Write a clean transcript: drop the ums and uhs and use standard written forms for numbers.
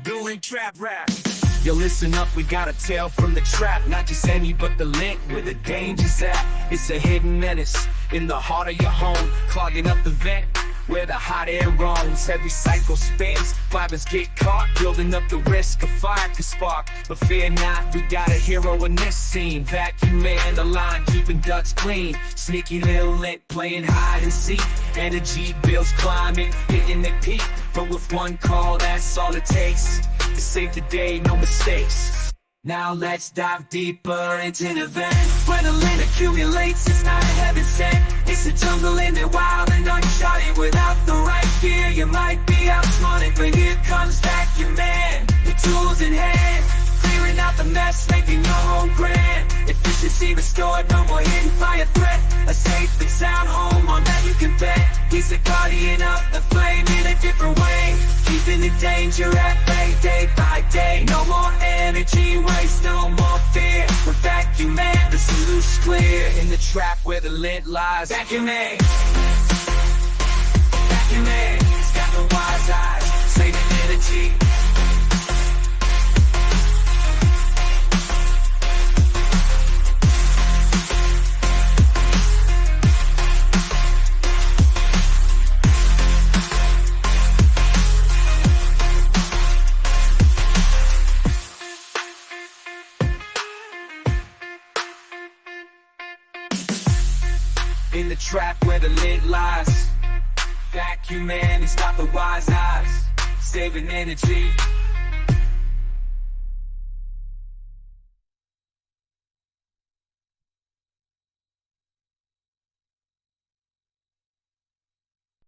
doing trap rap. Yo, listen up, we got a tale from the trap. Not just any, but the lint, where the danger's at. It's a hidden menace in the heart of your home, clogging up the vent where the hot air runs. Every cycle spins, fibers get caught, building up the risk of fire to spark. But fear not, we got a hero in this scene. Vacu-Man, the line, keeping ducts clean. Sneaky little lint, playing hide and seek. Energy bills climbing, hitting their peak. But with one call, that's all it takes to save the day, no mistakes. Now let's dive deeper into the vent where the lint accumulates. It's not a heaven sent, it's a jungle in the wild and uncharted. Without the right gear, you might be outsmarted. But here comes Vacu-Man, the tools in hand, clearing out the mess, making your home grand. Efficiency restored, no more hidden fire threat. A safe and sound home, on that you can bet. He's the guardian of the flame in a different way, keeping the danger at bay day by day. No more energy waste, no more fear. With Vacu-Man, the solution's clear. In the trap where the lint lies, Vacu-Man, Vacu-Man, he's got the wise eyes, saving energy. In the trap where the lint lies, Vacu-Man, he's got the wise eyes, saving energy.